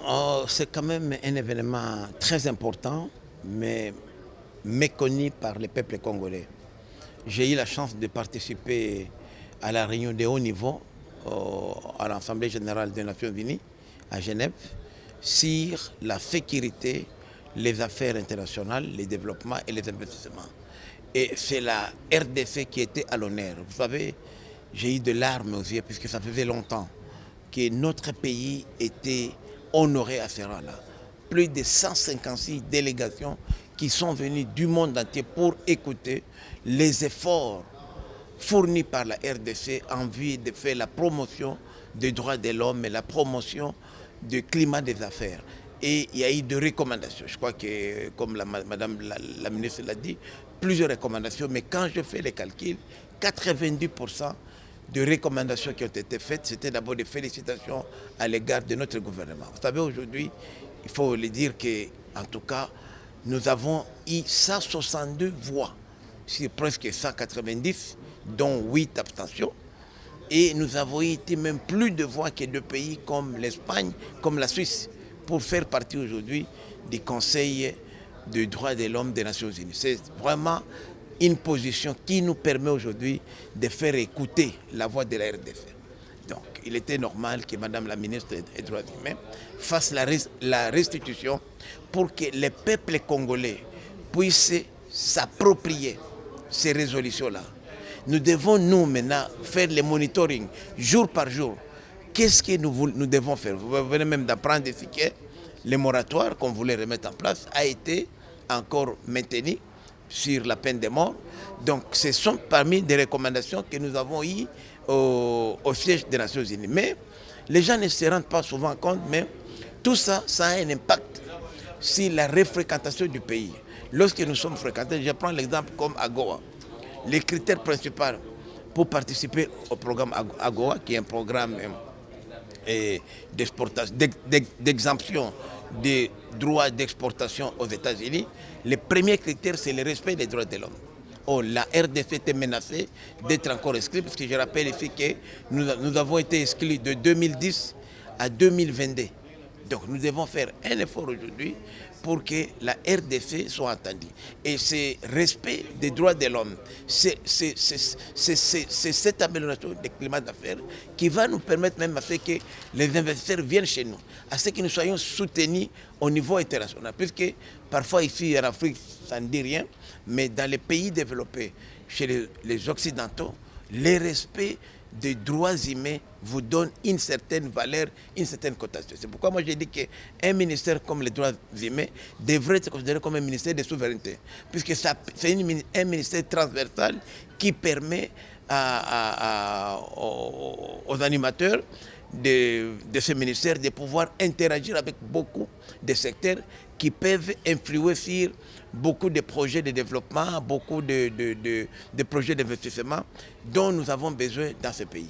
Oh, c'est quand même un événement très important, mais méconnu par le peuple congolais. J'ai eu la chance de participer à la réunion de haut niveau à l'Assemblée générale des Nations Unies à Genève sur la sécurité, les affaires internationales, les développements et les investissements. Et c'est la RDC qui était à l'honneur. Vous savez, j'ai eu de larmes aux yeux puisque ça faisait longtemps que notre pays était honoré à ce rang-là. Plus de 156 délégations qui sont venues du monde entier pour écouter les efforts fournis par la RDC en vue de faire la promotion des droits de l'homme et la promotion du climat des affaires. Et il y a eu des recommandations. Je crois que, comme Madame la ministre l'a dit, plusieurs recommandations. Mais quand je fais les calculs, 90% de recommandations qui ont été faites, c'était d'abord des félicitations à l'égard de notre gouvernement. Vous savez, aujourd'hui, il faut le dire qu'en tout cas, nous avons eu 162 voix sur presque 190, dont 8 abstentions. Et nous avons été même plus de voix que de pays comme l'Espagne, comme la Suisse, pour faire partie aujourd'hui du Conseil des droits de l'homme des Nations Unies. C'est vraiment une position qui nous permet aujourd'hui de faire écouter la voix de la RDC. Donc, il était normal que Madame la ministre des Droits humains fasse la restitution pour que les peuples congolais puissent s'approprier ces résolutions-là. Nous devons, nous, maintenant, faire le monitoring jour par jour. Qu'est-ce que nous devons faire? Vous venez même d'apprendre ici que le moratoire qu'on voulait remettre en place a été encore maintenu sur la peine de mort. Donc, ce sont parmi des recommandations que nous avons eues au siège des Nations Unies. Mais les gens ne se rendent pas souvent compte, mais tout ça, ça a un impact sur la refréquentation du pays. Lorsque nous sommes fréquentés, je prends l'exemple comme AGOA. Les critères principaux pour participer au programme AGOA, qui est un programme d'exemption des droits d'exportation aux États-Unis, le premier critère, c'est le respect des droits de l'homme. Oh, la RDC était menacée d'être encore exclue, parce que je rappelle ici que nous avons été exclus de 2010 à 2022. Donc nous devons faire un effort aujourd'hui pour que la RDC soit entendue. Et ce respect des droits de l'homme, c'est cette amélioration du climat d'affaires qui va nous permettre même à ce que les investisseurs viennent chez nous, à ce que nous soyons soutenus au niveau international. Puisque parfois ici en Afrique, ça ne dit rien, mais dans les pays développés, chez les Occidentaux, le respect des droits humains vous donne une certaine valeur, une certaine cotation. C'est pourquoi moi j'ai dit qu'un ministère comme les droits humains devrait être considéré comme un ministère de souveraineté, puisque c'est un ministère transversal qui permet aux animateurs de ce ministère de pouvoir interagir avec beaucoup de secteurs qui peuvent influer sur beaucoup de projets de développement, beaucoup de projets d'investissement dont nous avons besoin dans ce pays.